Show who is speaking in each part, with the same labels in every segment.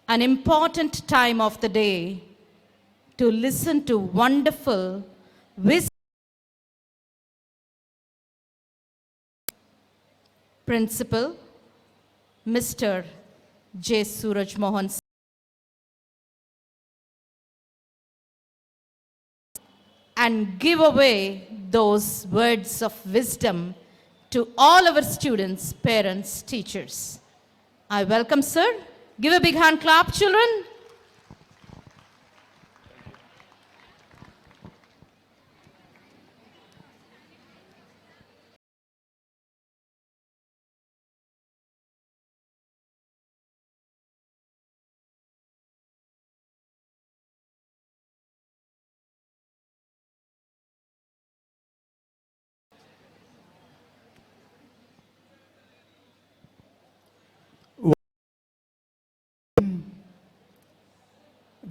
Speaker 1: an important time of the day to listen to wonderful wisdom. Principal, Mr. J. Surajmohan, and give away those words of wisdom to all our students, parents, teachers. I welcome, sir. Give a big hand clap, children.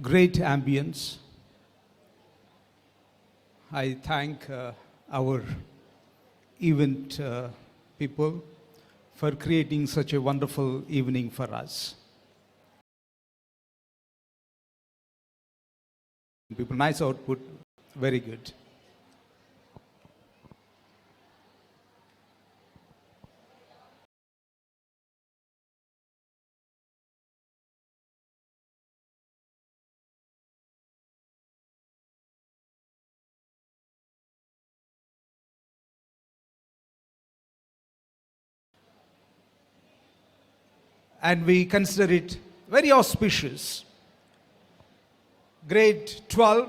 Speaker 2: Great ambience. I thank our event people for creating such a wonderful evening for us. People, nice output, very good. And we consider it very auspicious. Grade 12,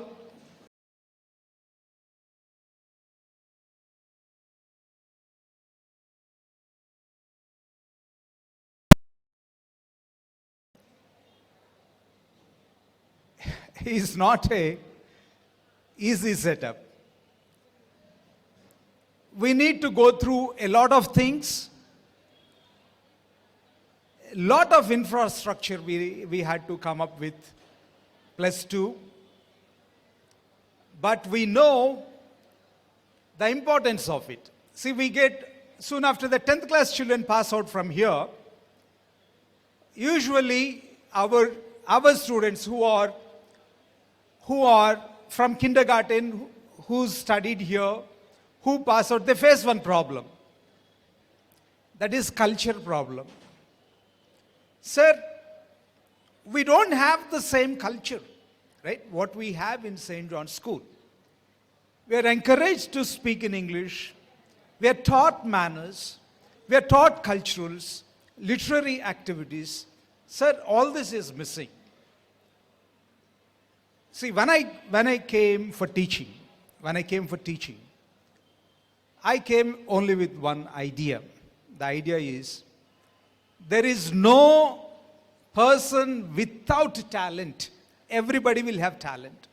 Speaker 2: is not a easy setup. We need to go through a lot of things. A lot of infrastructure we had to come up with, +2. But we know the importance of it. See, we get, soon after the 10th class children pass out from here, usually our students who are from kindergarten, who studied here, who pass out, they face one problem. That is culture problem. Sir, we don't have the same culture, right? What we have in St. John's School. We are encouraged to speak in English. We are taught manners. We are taught culturals, literary activities. Sir, all this is missing. See, when I came for teaching, I came only with one idea. The idea is, there is no person without talent. Everybody will have talent.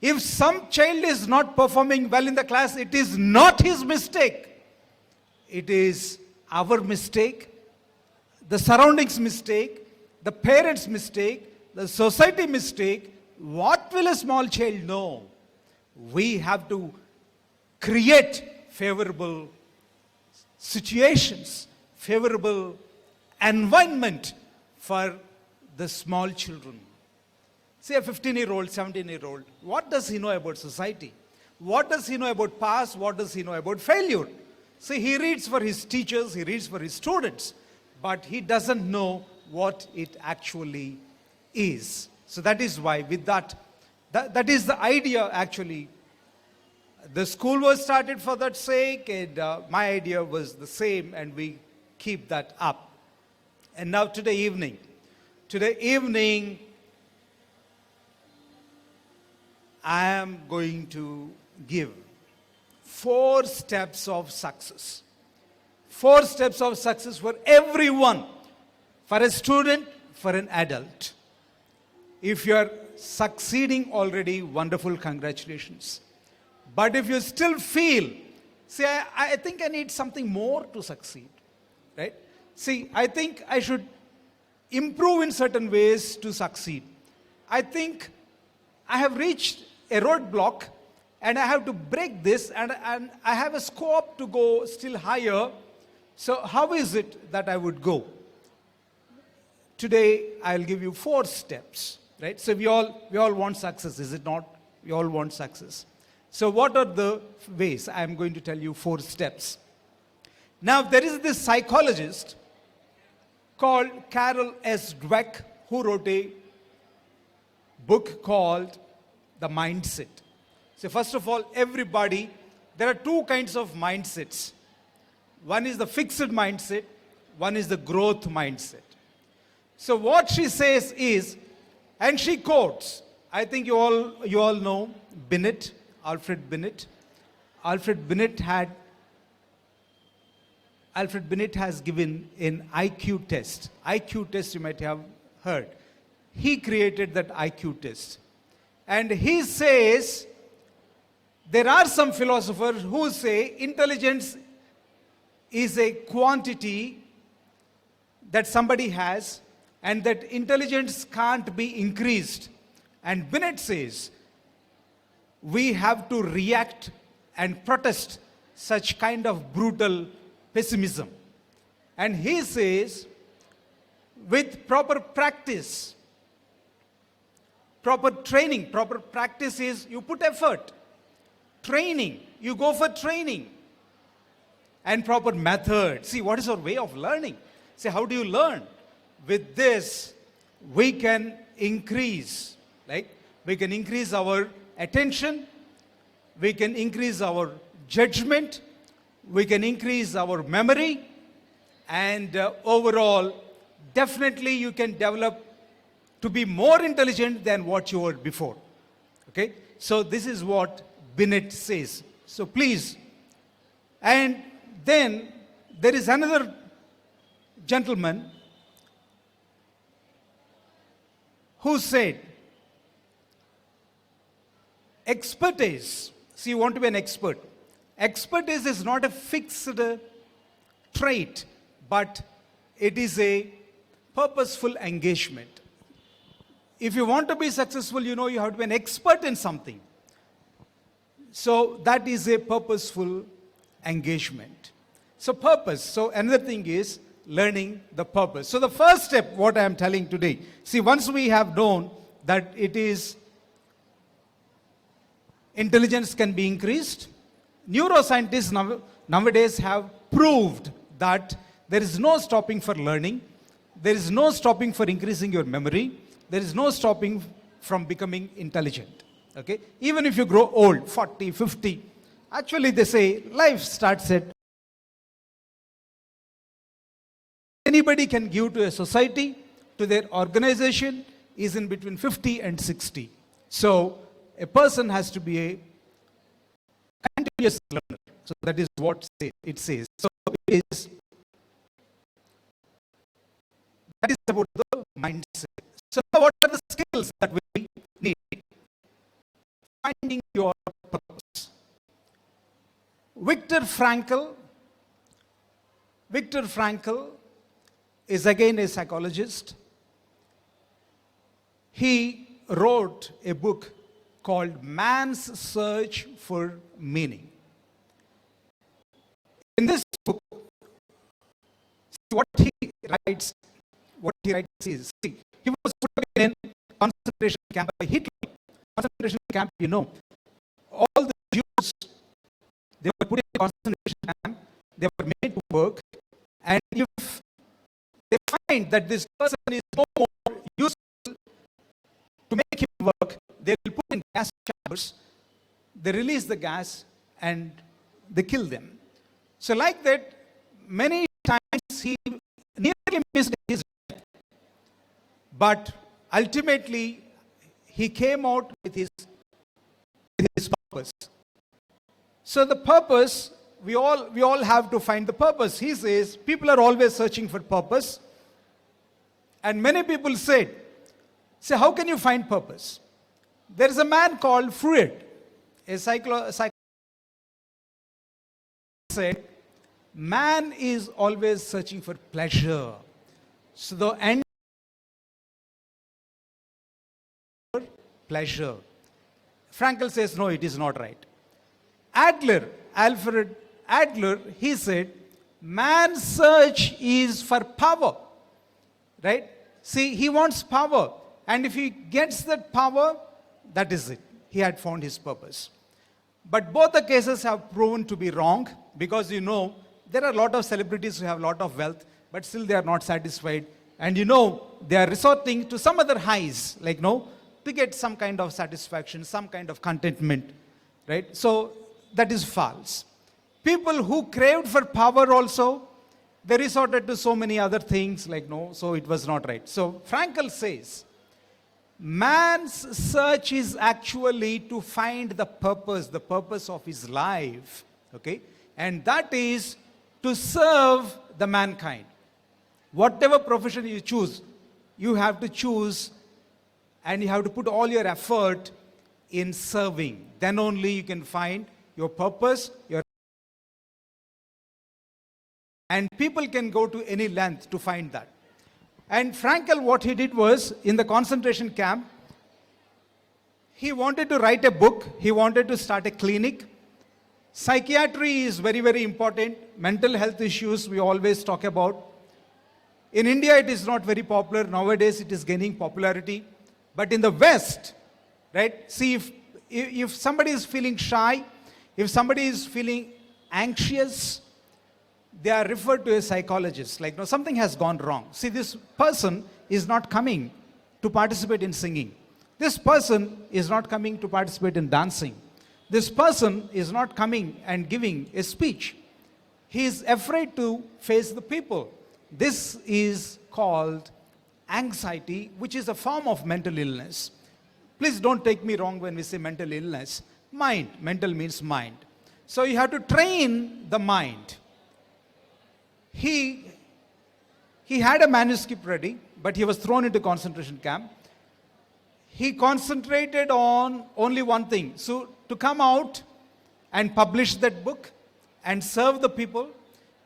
Speaker 2: If some child is not performing well in the class, it is not his mistake. It is our mistake, the surroundings' mistake, the parents' mistake, the society mistake. What will a small child know? We have to create favorable situations, favorable environment for the small children. Say a 15-year-old, 17-year-old, what does he know about society? What does he know about past? What does he know about failure? See, he reads for his teachers, he reads for his students, but he doesn't know what it actually is. So that is why with that is the idea actually. The school was started for that sake, and my idea was the same, and we keep that up. And now today evening, I am going to give 4 steps of success. 4 steps of success for everyone, for a student, for an adult. If you are succeeding already, wonderful, congratulations. But if you still feel, see, I think I need something more to succeed, right? See, I think I should improve in certain ways to succeed. I think I have reached a roadblock and I have to break this, and I have a scope to go still higher. So how is it that I would go? today I'll give you 4 steps, right? So we all want success, is it not? We all want success. So what are the ways? I'm going to tell you 4 steps. Now, there is this psychologist called Carol S. Dweck who wrote a book called The Mindset. So first of all, everybody, there are 2 kinds of mindsets. One is the fixed mindset, one is the growth mindset. So what she says is, and she quotes, I think you all know Binet, Alfred Binet. Alfred Binet has given an IQ test. IQ test you might have heard. He created that IQ test. And he says, there are some philosophers who say intelligence is a quantity that somebody has and that intelligence can't be increased. And Binet says, we have to react and protest such kind of brutal pessimism. And he says, with proper practice, proper training, proper practice is you put effort. Training, you go for training. And proper method. See, what is our way of learning? See, how do you learn? With this, we can increase, like, we can increase our attention, we can increase our judgment, we can increase our memory, and overall, definitely you can develop to be more intelligent than what you were before. Okay? So this is what Binet says. So please, and then there is another gentleman who said, expertise, see, you want to be an expert. Expertise is not a fixed trait, but it is a purposeful engagement. If you want to be successful, you know you have to be an expert in something. So that is a purposeful engagement. So purpose. So another thing is learning the purpose. So the first step, what I am telling today, see, once we have known that it is intelligence can be increased, neuroscientists nowadays have proved that there is no stopping for learning, there is no stopping for increasing your memory, there is no stopping from becoming intelligent. Okay? Even if you grow old, 40, 50, actually they say life starts at anybody can give to a society, to their organization, is in between 50 and 60. So a person has to be a continuous learner. So that is what it says. So it is, that is about the mindset. So what are the skills that we need? Finding your purpose. Viktor Frankl is again a psychologist. He wrote a book called Man's Search for Meaning. In this book, what he writes is, see, he was put in a concentration camp by Hitler. Concentration camp, you know, all the Jews, they were put in a concentration camp, they were made to work, and if they find that this person is no more useful to make him work, they will put in gas chambers, they release the gas, and they kill them. So like that, many times he nearly missed his death. But ultimately, he came out with his purpose. So the purpose, we all have to find the purpose. He says, people are always searching for purpose. And many people say, how can you find purpose? There is a man called Freud, a psychologist, said, man is always searching for pleasure. So the end pleasure. Frankl says, no, it is not right. Alfred Adler, he said, man's search is for power. Right? See, he wants power. And if he gets that power, that is it. He had found his purpose. But both the cases have proven to be wrong because there are a lot of celebrities who have a lot of wealth, but still they are not satisfied. And they are resorting to some other highs, like to get some kind of satisfaction, some kind of contentment, right? So that is false. People who craved for power also, they resorted to so many other things, so it was not right. So Frankel says, man's search is actually to find the purpose of his life, okay? And that is to serve the mankind. Whatever profession you choose, you have to choose and you have to put all your effort in serving. Then only you can find your purpose, and people can go to any length to find that. And Frankel, what he did was, in the concentration camp, he wanted to write a book, he wanted to start a clinic. Psychiatry is very, very important. Mental health issues we always talk about. In India, it is not very popular. Nowadays, it is gaining popularity. But in the West, right, see, if somebody is feeling shy, if somebody is feeling anxious, they are referred to a psychologist. Something has gone wrong. See, this person is not coming to participate in singing. This person is not coming to participate in dancing. This person is not coming and giving a speech. He is afraid to face the people. This is called anxiety, which is a form of mental illness. Please don't take me wrong when we say mental illness. Mind. Mental means mind. So you have to train the mind. He had a manuscript ready, but he was thrown into concentration camp. He concentrated on only one thing. So to come out and publish that book and serve the people.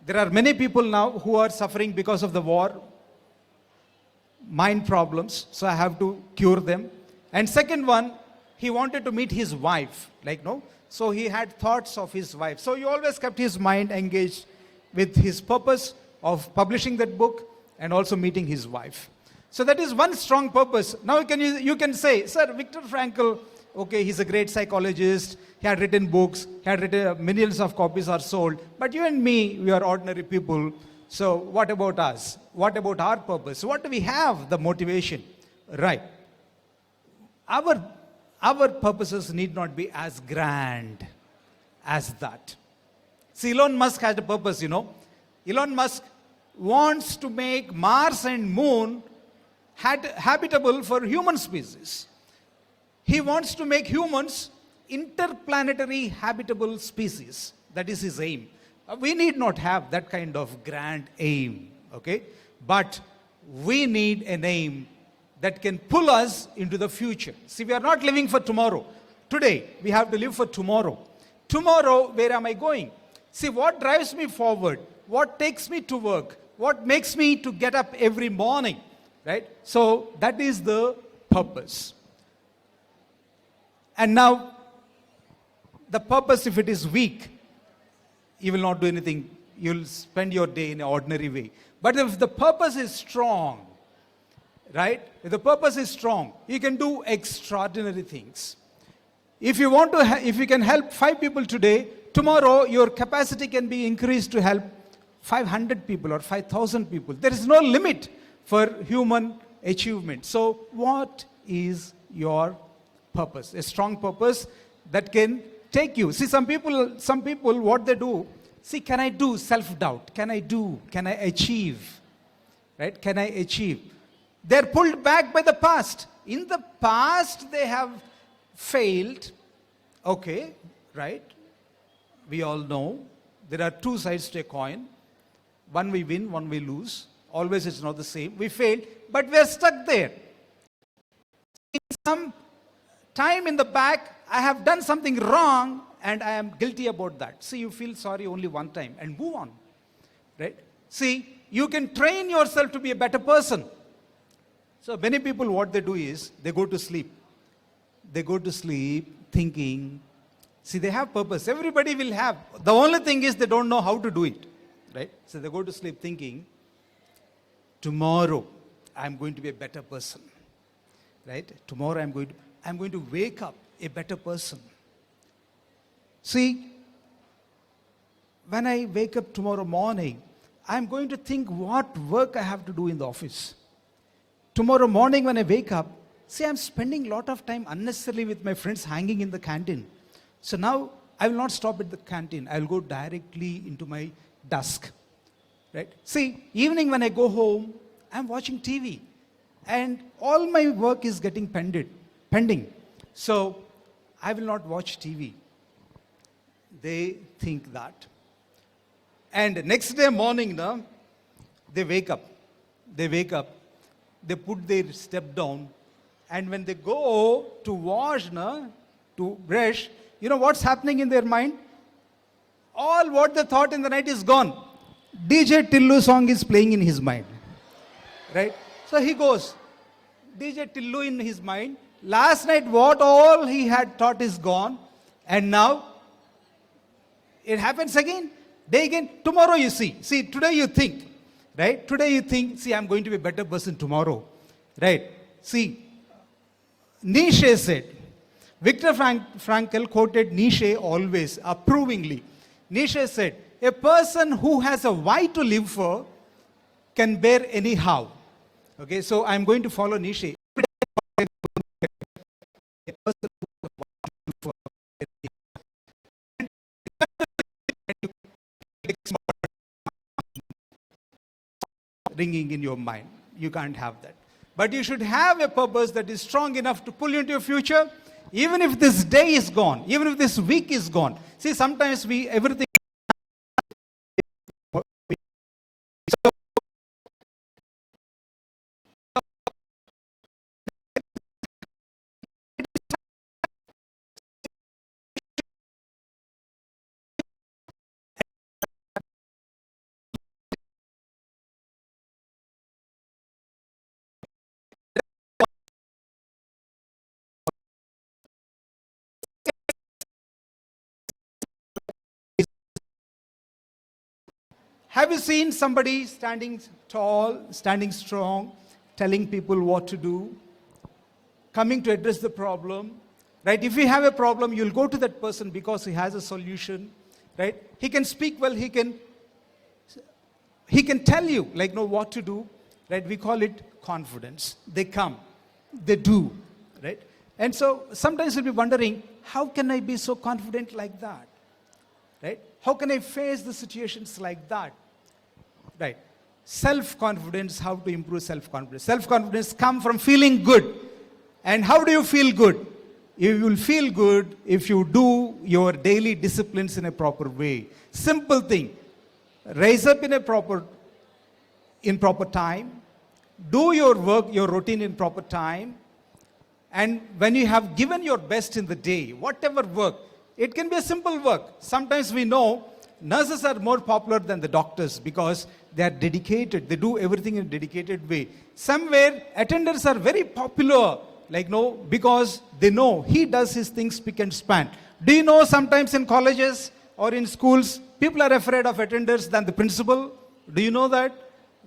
Speaker 2: There are many people now who are suffering because of the war, mind problems, so I have to cure them. And second one, he wanted to meet his wife, so he had thoughts of his wife. So he always kept his mind engaged with his purpose of publishing that book and also meeting his wife. So that is one strong purpose. Now you can say, Sir, Viktor Frankl, okay, he's a great psychologist, he had written books, he had written millions of copies are sold, but you and me, we are ordinary people, so what about us? What about our purpose? What do we have, the motivation? Right. Our purposes need not be as grand as that. See, Elon Musk has a purpose, Elon Musk wants to make Mars and Moon habitable for human species. He wants to make humans interplanetary habitable species. That is his aim. We need not have that kind of grand aim, okay? But we need an aim that can pull us into the future. See, we are not living for tomorrow. Today, we have to live for tomorrow. Tomorrow, where am I going? See, what drives me forward? What takes me to work? What makes me to get up every morning, right? So that is the purpose. And now, the purpose, if it is weak, you will not do anything. You'll spend your day in an ordinary way. But if the purpose is strong, right? If the purpose is strong, you can do extraordinary things. If you want to, if you can help 5 people today, tomorrow your capacity can be increased to help 500 people or 5,000 people. There is no limit for human achievement. So what is your purpose? A strong purpose that can take you. See, some people, what they do, see, can I do? Self-doubt. Can I do? Can I achieve? Right? Can I achieve? They're pulled back by the past. In the past, they have failed. Okay, right? We all know there are 2 sides to a coin. One we win, one we lose. Always it's not the same. We failed, but we're stuck there. In some time in the back, I have done something wrong and I am guilty about that. See, you feel sorry only one time and move on. Right? See, you can train yourself to be a better person. So many people, what they do is, they go to sleep. They go to sleep thinking. See, they have purpose. Everybody will have. The only thing is they don't know how to do it. Right? So they go to sleep thinking, tomorrow I'm going to be a better person. Right? Tomorrow I'm going to wake up a better person. See, when I wake up tomorrow morning, I'm going to think what work I have to do in the office. Tomorrow morning when I wake up, see, I'm spending a lot of time unnecessarily with my friends hanging in the canteen. So now I will not stop at the canteen. I will go directly into my desk. Right? See, evening when I go home, I'm watching TV. And all my work is getting pending. So I will not watch TV. They think that. And next day morning, they wake up. They put their step down. And when they go to wash, to brush, you know what's happening in their mind? All what they thought in the night is gone. DJ Tillu song is playing in his mind. Right? So he goes, DJ Tillu in his mind. Last night what all he had thought is gone. And now it happens again. Day again. Tomorrow you see. See, today you think. Right? Today you think, see, I'm going to be a better person tomorrow. Right? See, Nietzsche said, Viktor Frankl quoted Nietzsche always, approvingly. Nietzsche said, a person who has a why to live for can bear anyhow. Okay, so I'm going to follow Nietzsche. A person who has a why to live for ringing in your mind. You can't have that. But you should have a purpose that is strong enough to pull you into your future, even if this day is gone, even if this week is gone. See, sometimes everything. Have you seen somebody standing tall, standing strong, telling people what to do, coming to address the problem? Right? If you have a problem, you'll go to that person because he has a solution. Right? He can speak well, he can tell you what to do. Right? We call it confidence. They come, they do. Right? And so sometimes you'll be wondering, how can I be so confident like that? Right? How can I face the situations like that? Right. Self-confidence, how to improve self-confidence. Self-confidence comes from feeling good. And how do you feel good? You will feel good if you do your daily disciplines in a proper way. Simple thing. Rise up in proper time. Do your work, your routine in proper time. And when you have given your best in the day, whatever work, it can be a simple work. Sometimes we know nurses are more popular than the doctors because they are dedicated. They do everything in a dedicated way. Somewhere, attendants are very popular, because they know he does his things spick and span. Do you know sometimes in colleges or in schools, people are afraid of attenders than the principal? Do you know that?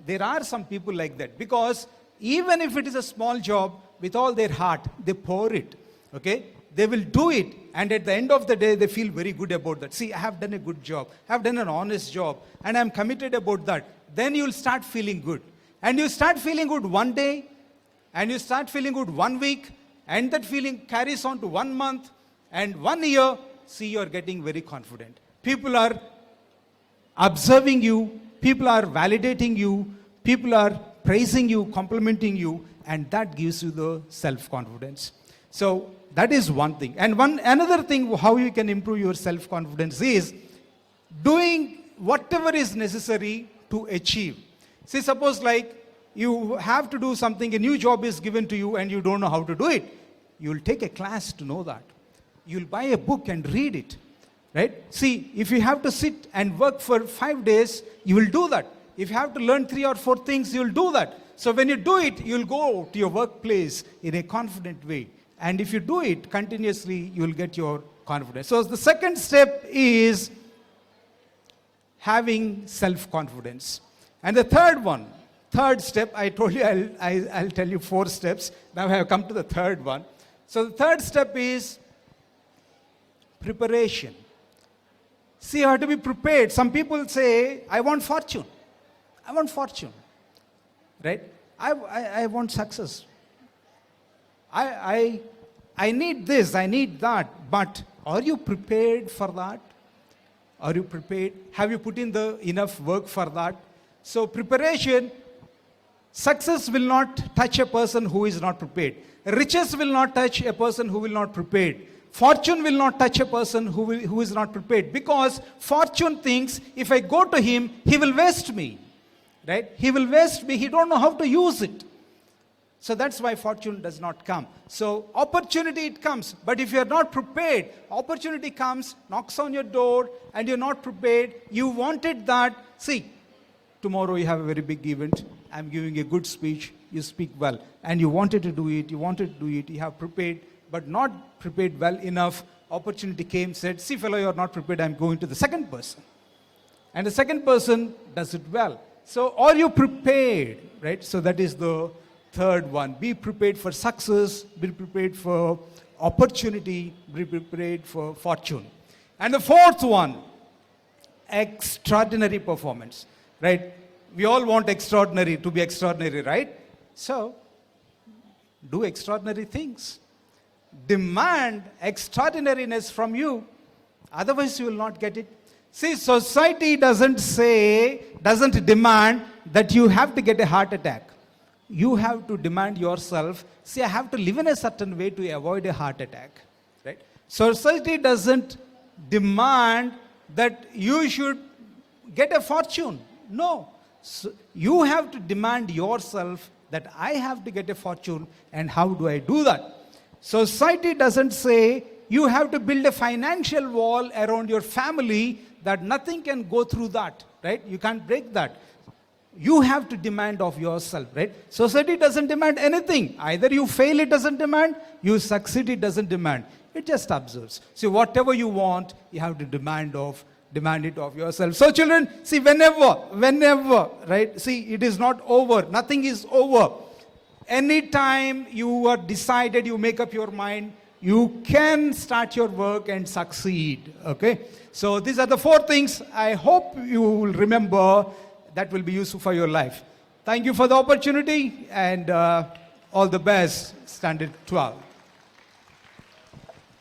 Speaker 2: There are some people like that because even if it is a small job, with all their heart, they pour it. Okay? They will do it, and at the end of the day, they feel very good about that. See, I have done a good job. I have done an honest job, and I'm committed about that. Then you'll start feeling good. And you start feeling good one day, and you start feeling good 1 week, and that feeling carries on to 1 month, and 1 year, see, you're getting very confident. People are observing you, people are validating you, people are praising you, complimenting you, and that gives you the self-confidence. So, that is one thing. And another thing how you can improve your self-confidence is doing whatever is necessary to achieve. See, suppose you have to do something, a new job is given to you and you don't know how to do it. You'll take a class to know that. You'll buy a book and read it. Right? See, if you have to sit and work for 5 days, you will do that. If you have to learn 3 or 4 things, you'll do that. So when you do it, you'll go to your workplace in a confident way. And if you do it continuously, you will get your confidence. So the second step is having self-confidence. And the third one Third step, I told you I'll tell you 4 steps. Now I have come to the third one. So the third step is preparation. See, you have to be prepared. Some people say, I want fortune. I want fortune. Right? I want success. I need this, I need that. But are you prepared for that? Are you prepared? Have you put in the enough work for that? So preparation, success will not touch a person who is not prepared. Riches will not touch a person who will not prepared. Fortune will not touch a person who is not prepared. Because fortune thinks, if I go to him, he will waste me. Right? He will waste me. He don't know how to use it. So that's why fortune does not come. So opportunity, it comes. But if you are not prepared, opportunity comes, knocks on your door, and you're not prepared. You wanted that. See, tomorrow you have a very big event. I'm giving a good speech. You speak well. And you wanted to do it. You have prepared, but not prepared well enough. Opportunity came, said, see fellow, you're not prepared. I'm going to the second person. And the second person does it well. So are you prepared? Right? So that is the third one. Be prepared for success. Be prepared for opportunity. Be prepared for fortune. And the fourth one, extraordinary performance. Right? We all want extraordinary to be extraordinary, right? So, do extraordinary things. Demand extraordinariness from you. Otherwise, you will not get it. See, society doesn't demand that you have to get a heart attack. You have to demand yourself, see, I have to live in a certain way to avoid a heart attack. Right? Society doesn't demand that you should get a fortune. No. So you have to demand yourself that I have to get a fortune, and how do I do that? Society doesn't say you have to build a financial wall around your family that nothing can go through that, right? You can't break that. You have to demand of yourself, right? Society doesn't demand anything. Either you fail, it doesn't demand. You succeed, it doesn't demand. It just observes. So whatever you want, you have to demand it of yourself. So children, see, whenever, right? See, it is not over. Nothing is over. Anytime you are decided, you make up your mind, you can start your work and succeed. Okay? So these are the 4 things I hope you will remember that will be useful for your life. Thank you for the opportunity, and all the best, Standard 12.